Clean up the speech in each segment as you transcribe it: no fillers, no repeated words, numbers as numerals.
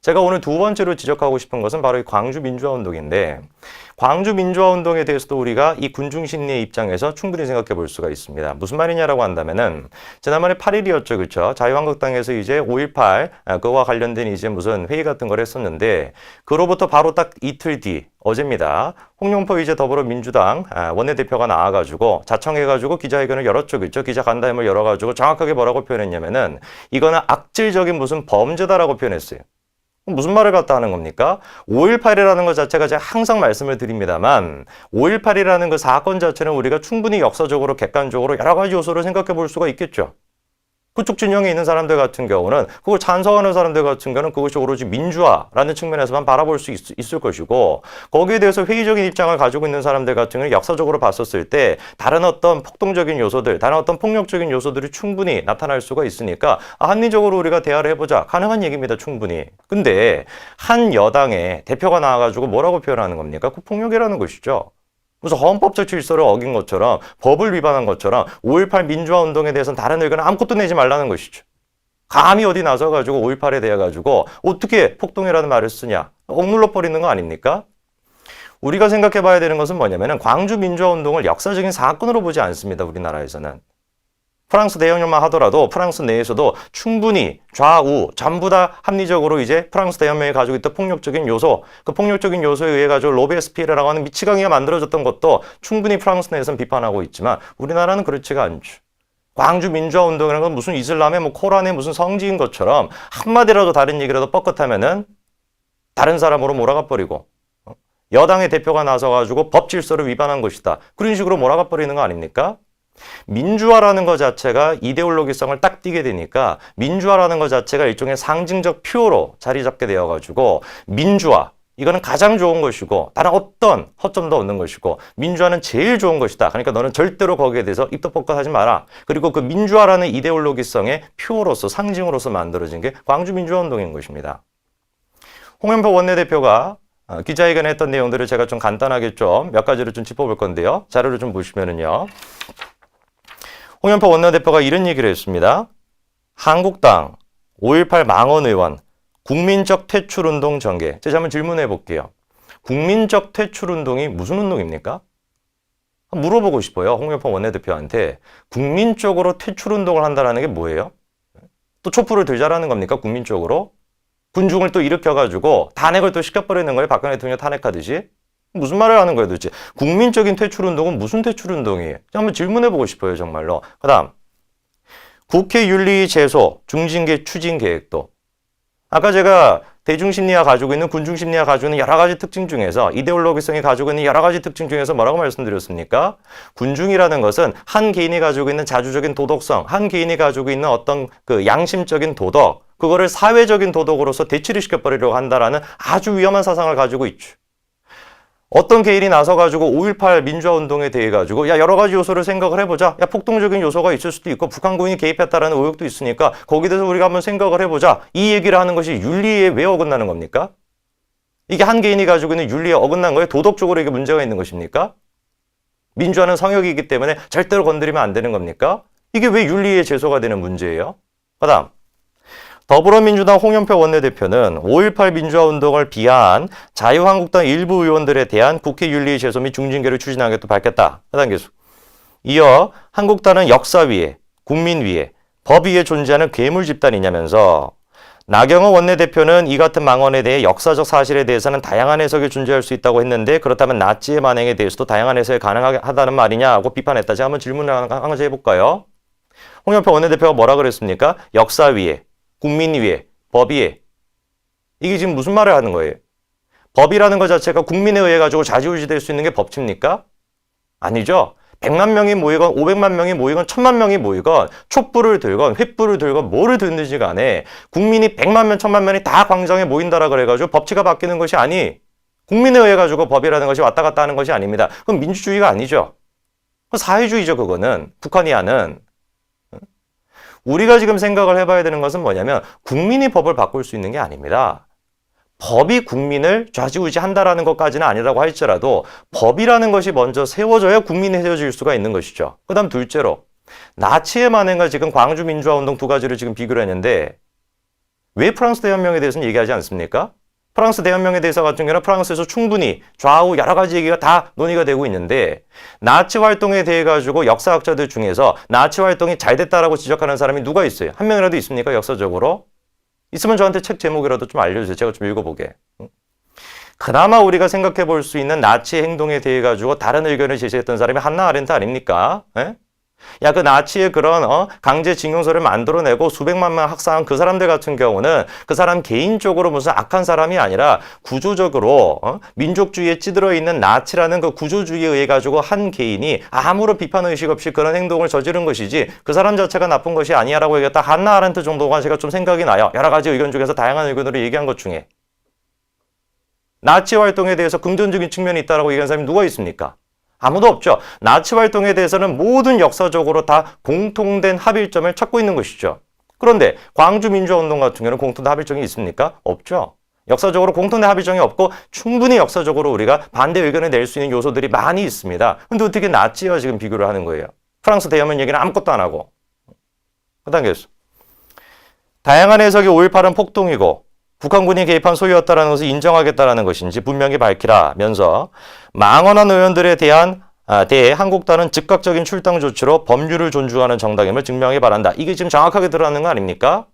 제가 오늘 두 번째로 지적하고 싶은 것은 바로 이 광주 민주화운동인데, 광주 민주화운동에 대해서도 우리가 이 군중심리의 입장에서 충분히 생각해 볼 수가 있습니다. 무슨 말이냐라고 한다면은, 지난번에 8일이었죠, 그렇죠? 자유한국당에서 이제 5.18 그거와 관련된 이제 무슨 회의 같은 걸 했었는데, 그로부터 바로 딱 이틀 뒤 어제입니다. 홍영표 이제 더불어민주당 원내대표가 나와가지고 자청해가지고 기자회견을 열었죠, 그렇죠? 기자간담회를 열어가지고 정확하게 뭐라고 표현했냐면은, 이거는 악질적인 무슨 범죄다라고 표현했어요. 무슨 말을 갖다 하는 겁니까? 5.18이라는 것 자체가 제가 항상 말씀을 드립니다만, 5.18이라는 그 사건 자체는 우리가 충분히 역사적으로 객관적으로 여러 가지 요소를 생각해 볼 수가 있겠죠. 그쪽 진영에 있는 사람들 같은 경우는, 그걸 찬성하는 사람들 같은 경우는 그것이 오로지 민주화라는 측면에서만 바라볼 수 있을 것이고, 거기에 대해서 회의적인 입장을 가지고 있는 사람들 같은 경우는 역사적으로 봤었을 때 다른 어떤 폭동적인 요소들, 다른 어떤 폭력적인 요소들이 충분히 나타날 수가 있으니까 합리적으로 우리가 대화를 해보자. 가능한 얘기입니다, 충분히. 근데 한 여당의 대표가 나와가지고 뭐라고 표현하는 겁니까? 그 폭력이라는 것이죠. 무슨 헌법적 질서를 어긴 것처럼, 법을 위반한 것처럼 5.18 민주화운동에 대해서는 다른 의견을 아무것도 내지 말라는 것이죠. 감히 어디 나서가지고 5.18에 대해 가지고 어떻게 폭동이라는 말을 쓰냐. 억눌러 버리는 거 아닙니까? 우리가 생각해 봐야 되는 것은 뭐냐면은, 광주 민주화운동을 역사적인 사건으로 보지 않습니다, 우리나라에서는. 프랑스 대혁명만 하더라도 프랑스 내에서도 충분히 좌우 전부 다 합리적으로 이제 프랑스 대혁명이 가지고 있던 폭력적인 요소, 그 폭력적인 요소에 의해 가지고 로베스피에르라고 하는 미치광이가 만들어졌던 것도 충분히 프랑스 내에서는 비판하고 있지만, 우리나라는 그렇지가 않죠. 광주 민주화운동이라는 건 무슨 이슬람의 뭐 코란의 무슨 성지인 것처럼 한마디라도 다른 얘기라도 뻗긋하면은 다른 사람으로 몰아가 버리고, 여당의 대표가 나서가지고 법 질서를 위반한 것이다, 그런 식으로 몰아가 버리는 거 아닙니까? 민주화라는 것 자체가 이데올로기성을 딱 띄게 되니까, 민주화라는 것 자체가 일종의 상징적 표로 자리 잡게 되어가지고, 민주화, 이거는 가장 좋은 것이고 다른 어떤 허점도 없는 것이고, 민주화는 제일 좋은 것이다, 그러니까 너는 절대로 거기에 대해서 입도 뻑긋하지 마라. 그리고 그 민주화라는 이데올로기성의 표로서, 상징으로서 만들어진 게 광주 민주화운동인 것입니다. 홍영표 원내대표가 기자회견에 했던 내용들을 제가 좀 간단하게 좀 몇 가지를 좀 짚어볼 건데요. 자료를 좀 보시면은요, 홍영표 원내대표가 이런 얘기를 했습니다. 한국당 5.18 망언 의원 국민적 퇴출운동 전개. 제가 한번 질문해 볼게요. 국민적 퇴출운동이 무슨 운동입니까? 물어보고 싶어요, 홍영표 원내대표한테. 국민적으로 퇴출운동을 한다는 게 뭐예요? 또 촛불을 들자라는 겁니까, 국민적으로? 군중을 또 일으켜가지고 탄핵을 또 시켜버리는 거예요, 박근혜 대통령 탄핵하듯이? 무슨 말을 하는 거예요, 도대체? 국민적인 퇴출운동은 무슨 퇴출운동이에요? 한번 질문해보고 싶어요, 정말로. 그 다음, 국회 윤리 제소, 중징계 추진 계획도. 아까 제가 대중심리가 가지고 있는, 군중심리가 가지고 있는 여러 가지 특징 중에서, 이데올로기성이 가지고 있는 여러 가지 특징 중에서 뭐라고 말씀드렸습니까? 군중이라는 것은 한 개인이 가지고 있는 자주적인 도덕성, 한 개인이 가지고 있는 어떤 그 양심적인 도덕, 그거를 사회적인 도덕으로서 대치를 시켜버리려고 한다라는 아주 위험한 사상을 가지고 있죠. 어떤 개인이 나서가지고 5.18 민주화운동에 대해 가지고, 야, 여러 가지 요소를 생각을 해보자. 야, 폭동적인 요소가 있을 수도 있고 북한군이 개입했다라는 의혹도 있으니까 거기에 대해서 우리가 한번 생각을 해보자, 이 얘기를 하는 것이 윤리에 왜 어긋나는 겁니까? 이게 한 개인이 가지고 있는 윤리에 어긋난 거예요? 도덕적으로 이게 문제가 있는 것입니까? 민주화는 성역이기 때문에 절대로 건드리면 안 되는 겁니까? 이게 왜 윤리에 제소가 되는 문제예요? 그 다음, 더불어민주당 홍영표 원내대표는 5.18 민주화운동을 비하한 자유한국당 일부 의원들에 대한 국회 윤리 제소 및 중징계를 추진하겠다고 밝혔다. 해당 계속. 이어 한국당은 역사 위에, 국민 위에, 법 위에 존재하는 괴물 집단이냐면서, 나경원 원내대표는 이 같은 망언에 대해 역사적 사실에 대해서는 다양한 해석이 존재할 수 있다고 했는데, 그렇다면 나치의 만행에 대해서도 다양한 해석이 가능하다는 말이냐고 비판했다. 제가 한번 질문을 한 가지 해볼까요? 홍영표 원내대표가 뭐라 그랬습니까? 역사 위에, 국민 위에, 법 위에. 이게 지금 무슨 말을 하는 거예요? 법이라는 것 자체가 국민에 의해 가지고 좌지우지될 수 있는 게 법칙입니까? 아니죠. 100만 명이 모이건 500만 명이 모이건 1000만 명이 모이건 촛불을 들건 횃불을 들건 뭐를 들든지 간에 국민이 100만 명, 1000만 명이 다 광장에 모인다라 그래가지고 법치가 바뀌는 것이 아니, 국민에 의해 가지고 법이라는 것이 왔다 갔다 하는 것이 아닙니다. 그건 민주주의가 아니죠. 그건 사회주의죠, 그거는. 북한이 하는. 우리가 지금 생각을 해봐야 되는 것은 뭐냐면, 국민이 법을 바꿀 수 있는 게 아닙니다. 법이 국민을 좌지우지한다라는 것까지는 아니라고 할지라도 법이라는 것이 먼저 세워져야 국민이 세워질 수가 있는 것이죠. 그 다음 둘째로, 나치의 만행과 지금 광주 민주화운동 두 가지를 지금 비교를 했는데, 왜 프랑스 대혁명에 대해서는 얘기하지 않습니까? 프랑스 대혁명에 대해서 같은 경우는 프랑스에서 충분히 좌우 여러 가지 얘기가 다 논의가 되고 있는데 나치 활동에 대해 가지고 역사학자들 중에서 나치 활동이 잘 됐다라고 지적하는 사람이 누가 있어요? 한 명이라도 있습니까? 역사적으로? 있으면 저한테 책 제목이라도 좀 알려주세요. 제가 좀 읽어보게. 그나마 우리가 생각해 볼 수 있는 나치 행동에 대해 가지고 다른 의견을 제시했던 사람이 한나 아렌트 아닙니까? 예? 야, 그 나치의 그런 강제 징용소를 만들어내고 수백만 명 학살한 그 사람들 같은 경우는 그 사람 개인적으로 무슨 악한 사람이 아니라 구조적으로 민족주의에 찌들어 있는 나치라는 그 구조주의에 의해 가지고 한 개인이 아무런 비판 의식 없이 그런 행동을 저지른 것이지 그 사람 자체가 나쁜 것이 아니야라고 얘기했다. 한나 아렌트 정도가 제가 좀 생각이 나요. 여러 가지 의견 중에서 다양한 의견으로 얘기한 것 중에 나치 활동에 대해서 긍정적인 측면이 있다라고 얘기한 사람이 누가 있습니까? 아무도 없죠. 나치 활동에 대해서는 모든 역사적으로 다 공통된 합일점을 찾고 있는 것이죠. 그런데 광주 민주화운동 같은 경우는 공통된 합일점이 있습니까? 없죠. 역사적으로 공통된 합의점이 없고 충분히 역사적으로 우리가 반대 의견을 낼 수 있는 요소들이 많이 있습니다. 근데 어떻게 나치와 지금 비교를 하는 거예요? 프랑스 대혁명 얘기는 아무것도 안 하고. 그 단계에서 다양한 해석이 5.18은 폭동이고 북한군이 개입한 소유였다는 것을 인정하겠다는 것인지 분명히 밝히라면서 망언한 의원들에 대해 한국당은 즉각적인 출당 조치로 법률을 존중하는 정당임을 증명하기 바란다. 이게 지금 정확하게 드러나는 거 아닙니까?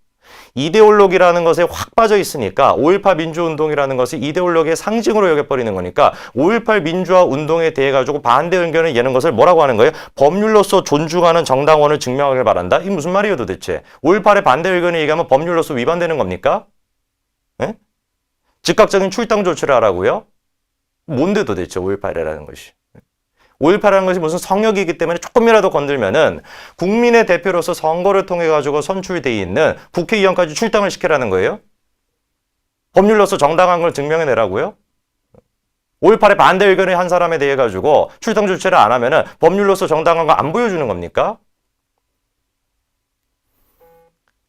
이데올로기라는 것에 확 빠져 있으니까 5.18 민주운동이라는 것이 이데올로기의 상징으로 여겨버리는 거니까 5.18 민주화 운동에 대해 가지고 반대 의견을 내는 것을 뭐라고 하는 거예요? 법률로서 존중하는 정당원을 증명하길 바란다? 이게 무슨 말이에요 도대체? 5.18에 반대 의견을 얘기하면 법률로서 위반되는 겁니까? 예? 즉각적인 출당 조치를 하라고요? 뭔데 도대체 5.18이라는 것이? 5.18이라는 것이 무슨 성역이기 때문에 조금이라도 건들면은 국민의 대표로서 선거를 통해 가지고 선출돼 있는 국회의원까지 출당을 시키라는 거예요? 법률로서 정당한 걸 증명해내라고요? 5.18에 반대 의견을 한 사람에 대해 가지고 출당 조치를 안 하면은 법률로서 정당한 거 안 보여주는 겁니까?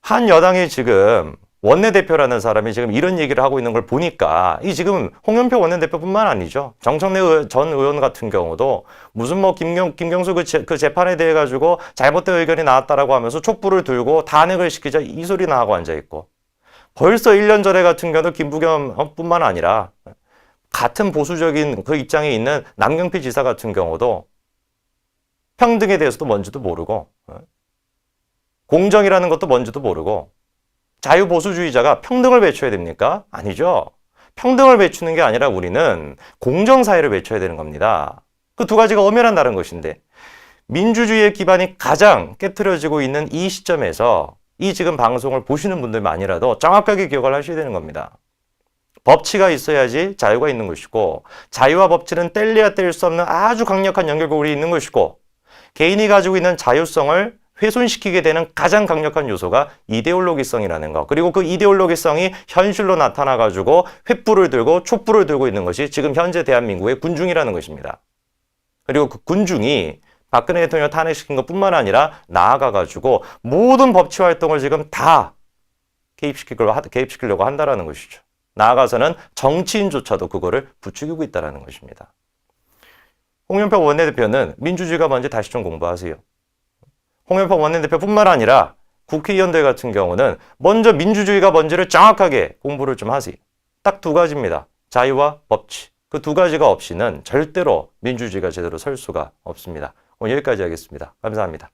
한 여당이 지금 원내대표라는 사람이 지금 이런 얘기를 하고 있는 걸 보니까 이 지금 홍영표 원내대표뿐만 아니죠. 정청래 전 의원 같은 경우도 무슨 뭐 김경수 그 재판에 대해 가지고 잘못된 의견이 나왔다라고 하면서 촛불을 들고 탄핵을 시키자 이 소리나 하고 앉아 있고 벌써 1년 전에 같은 경우도 김부겸뿐만 아니라 같은 보수적인 그 입장에 있는 남경필 지사 같은 경우도 평등에 대해서도 뭔지도 모르고 공정이라는 것도 뭔지도 모르고 자유보수주의자가 평등을 외쳐야 됩니까? 아니죠. 평등을 외치는 게 아니라 우리는 공정사회를 외쳐야 되는 겁니다. 그 두 가지가 엄연한 다른 것인데 민주주의의 기반이 가장 깨트려지고 있는 이 시점에서 이 지금 방송을 보시는 분들만이라도 정확하게 기억을 하셔야 되는 겁니다. 법치가 있어야지 자유가 있는 것이고 자유와 법치는 뗄래야 뗄 수 없는 아주 강력한 연결고리 있는 것이고 개인이 가지고 있는 자율성을 훼손시키게 되는 가장 강력한 요소가 이데올로기성이라는 거. 그리고 그 이데올로기성이 현실로 나타나가지고 횃불을 들고 촛불을 들고 있는 것이 지금 현재 대한민국의 군중이라는 것입니다. 그리고 그 군중이 박근혜 대통령을 탄핵시킨 것뿐만 아니라 나아가가지고 모든 법치 활동을 지금 다 개입시키려고 한다는 것이죠. 나아가서는 정치인조차도 그거를 부추기고 있다는 것입니다. 홍영표 원내대표는 민주주의가 뭔지 다시 좀 공부하세요. 홍영표 원내대표뿐만 아니라 국회의원들 같은 경우는 먼저 민주주의가 뭔지를 정확하게 공부를 좀 하세요. 딱 두 가지입니다. 자유와 법치. 그 두 가지가 없이는 절대로 민주주의가 제대로 설 수가 없습니다. 오늘 여기까지 하겠습니다. 감사합니다.